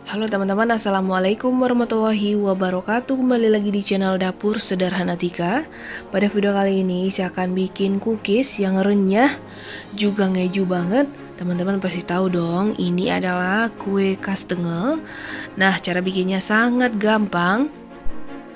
Halo teman-teman, Assalamualaikum warahmatullahi wabarakatuh. Kembali lagi di channel Dapur Sederhana Tika. Pada video kali ini saya akan bikin cookies yang renyah juga ngeju banget. Teman-teman pasti tahu dong, ini adalah kue kastengel. Nah, cara bikinnya sangat gampang.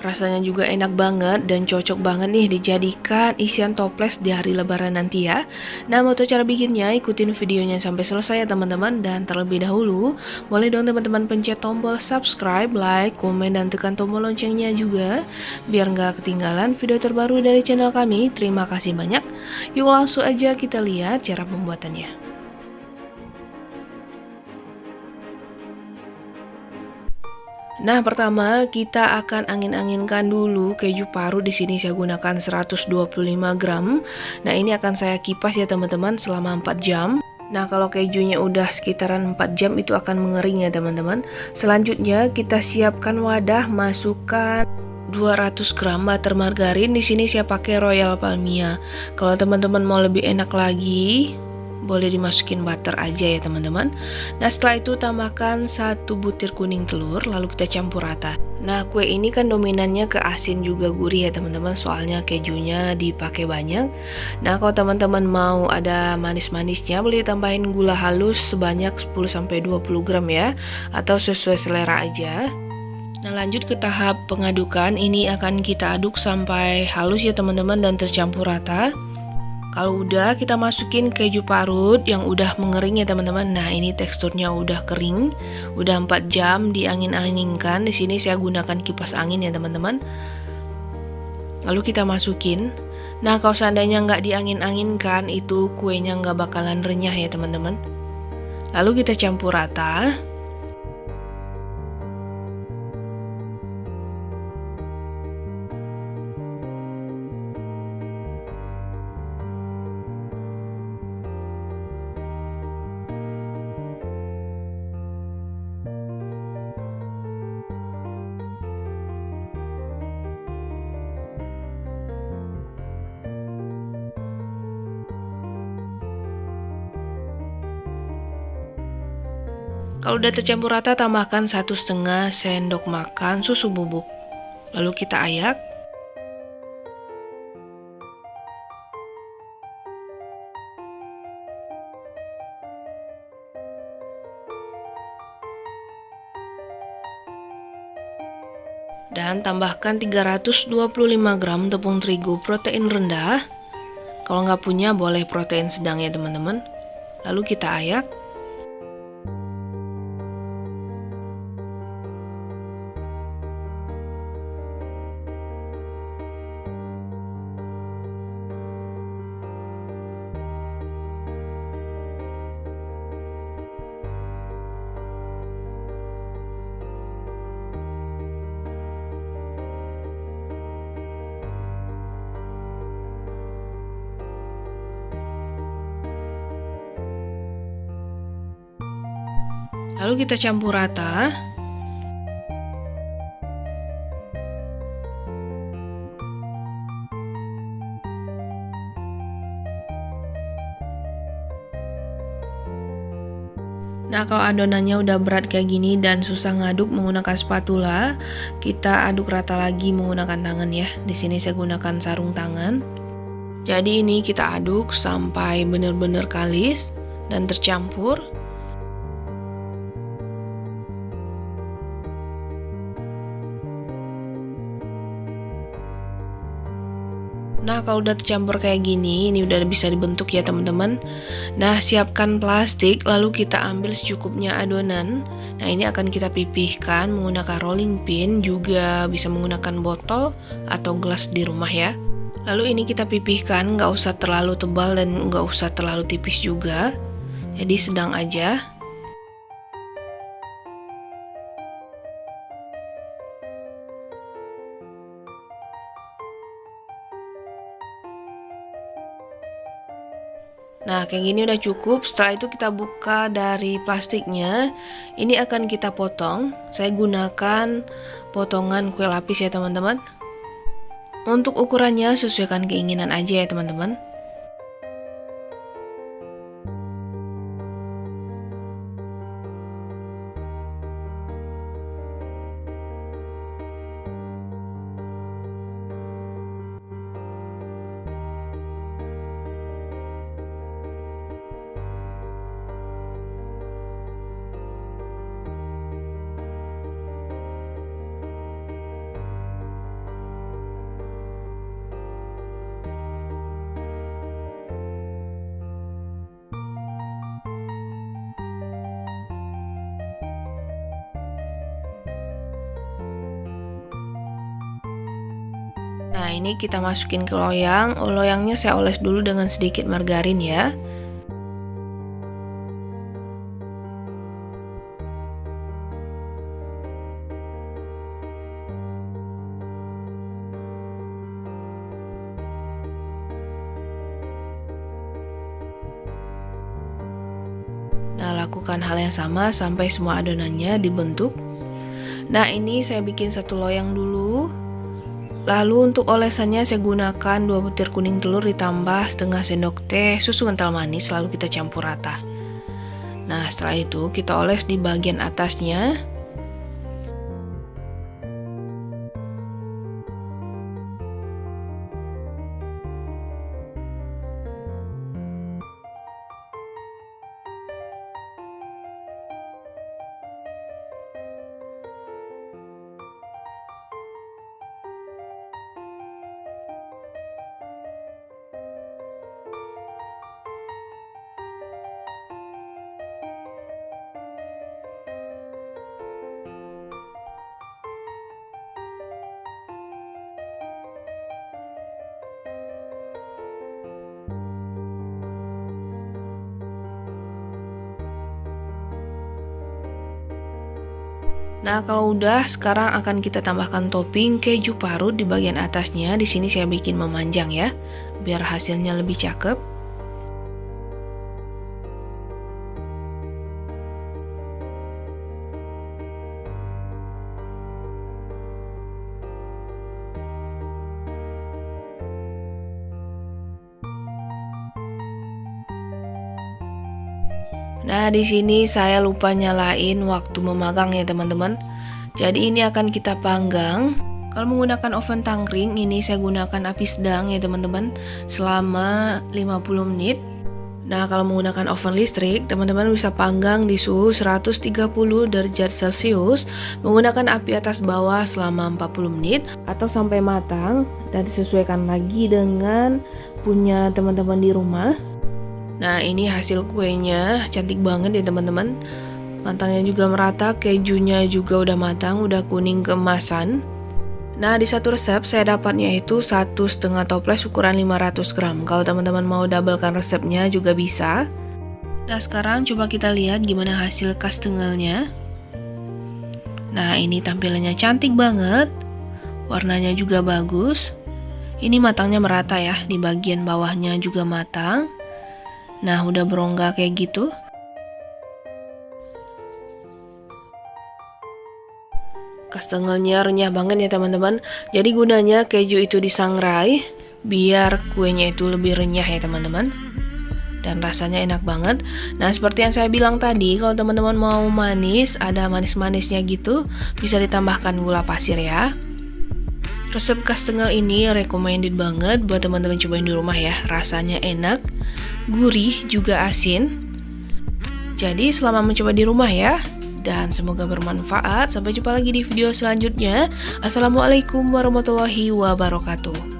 Rasanya juga enak banget dan cocok banget nih dijadikan isian toples di hari lebaran nanti ya. Nah, untuk cara bikinnya ikutin videonya sampai selesai ya teman-teman. Dan terlebih dahulu, boleh dong teman-teman pencet tombol subscribe, like, komen, dan tekan tombol loncengnya juga biar nggak ketinggalan video terbaru dari channel kami. Terima kasih banyak. Yuk langsung aja kita lihat cara pembuatannya. Nah, pertama kita akan angin-anginkan dulu keju parut. Di sini saya gunakan 125 gram. Nah, ini akan saya kipas ya teman-teman selama 4 jam. Nah, kalau kejunya udah sekitaran 4 jam itu akan mengering ya teman-teman. Selanjutnya kita siapkan wadah, masukkan 200 gram butter margarin. Di sini saya pakai Royal Palmia. Kalau teman-teman mau lebih enak lagi, boleh dimasukin butter aja ya teman-teman. Nah, setelah itu tambahkan 1 butir kuning telur, lalu kita campur rata. Nah, kue ini kan dominannya ke asin juga gurih ya teman-teman, soalnya kejunya dipakai banyak. Nah, kalau teman-teman mau ada manis-manisnya, boleh tambahin gula halus sebanyak 10-20 gram ya, atau sesuai selera aja. Nah, lanjut ke tahap pengadukan. Ini akan kita aduk sampai halus ya teman-teman dan tercampur rata. Kalau udah, kita masukin keju parut yang udah mengering ya teman-teman. Nah, ini teksturnya udah kering, udah 4 jam diangin-anginkan. Di sini saya gunakan kipas angin ya teman-teman. Lalu kita masukin. Nah, kalau seandainya nggak diangin-anginkan, itu kuenya nggak bakalan renyah ya teman-teman. Lalu kita campur rata. Kalau udah tercampur rata, tambahkan 1,5 sendok makan susu bubuk. Lalu kita ayak. Dan tambahkan 325 gram tepung terigu protein rendah. Kalau nggak punya, boleh protein sedang ya teman-teman. Lalu kita ayak. Lalu kita campur rata. Nah, kalau adonannya udah berat kayak gini dan susah ngaduk menggunakan spatula, kita aduk rata lagi menggunakan tangan ya. Di sini saya gunakan sarung tangan. Jadi ini kita aduk sampai benar-benar kalis dan tercampur. Nah, kalau udah tercampur kayak gini, ini udah bisa dibentuk ya teman-teman. Nah, siapkan plastik, lalu kita ambil secukupnya adonan. Nah, ini akan kita pipihkan menggunakan rolling pin, juga bisa menggunakan botol atau gelas di rumah ya. Lalu ini kita pipihkan, nggak usah terlalu tebal dan nggak usah terlalu tipis juga. Jadi sedang aja. Nah, kayak gini udah cukup. Setelah itu kita buka dari plastiknya. Ini akan kita potong. Saya gunakan potongan kue lapis ya teman-teman. Untuk ukurannya sesuaikan keinginan aja ya teman-teman. Nah, ini kita masukin ke loyang. Loyangnya saya oles dulu dengan sedikit margarin ya. Nah, lakukan hal yang sama sampai semua adonannya dibentuk. Nah, ini saya bikin satu loyang dulu. Lalu untuk olesannya saya gunakan 2 butir kuning telur ditambah setengah sendok teh susu kental manis, lalu kita campur rata. Nah, setelah itu kita oles di bagian atasnya. Nah, kalau udah, sekarang akan kita tambahkan topping keju parut di bagian atasnya. Di sini saya bikin memanjang ya, biar hasilnya lebih cakep. Nah, di sini saya lupa nyalain waktu memagang ya teman-teman. Jadi ini akan kita panggang. Kalau menggunakan oven tangkring, ini saya gunakan api sedang ya teman-teman, selama 50 menit. Nah, kalau menggunakan oven listrik, teman-teman bisa panggang di suhu 130 derajat Celcius menggunakan api atas bawah selama 40 menit atau sampai matang, dan disesuaikan lagi dengan punya teman-teman di rumah. Nah, ini hasil kuenya, cantik banget ya teman-teman. Matangnya juga merata, kejunya juga udah matang, udah kuning keemasan. Nah, di satu resep saya dapatnya itu 1,5 toples ukuran 500 gram. Kalau teman-teman mau doublekan resepnya juga bisa. Nah, sekarang coba kita lihat gimana hasil kastengelnya. Nah, ini tampilannya cantik banget. Warnanya juga bagus. Ini matangnya merata ya, di bagian bawahnya juga matang. Nah, udah berongga kayak gitu. Kastengelnya renyah banget ya teman-teman. Jadi gunanya keju itu disangrai biar kuenya itu lebih renyah ya teman-teman. Dan rasanya enak banget. Nah, seperti yang saya bilang tadi, kalau teman-teman mau manis, ada manis-manisnya gitu, bisa ditambahkan gula pasir ya. Resep kastengel ini recommended banget buat teman-teman cobain di rumah ya. Rasanya enak, gurih, juga asin. Jadi selama mencoba di rumah ya. Dan semoga bermanfaat. Sampai jumpa lagi di video selanjutnya. Assalamualaikum warahmatullahi wabarakatuh.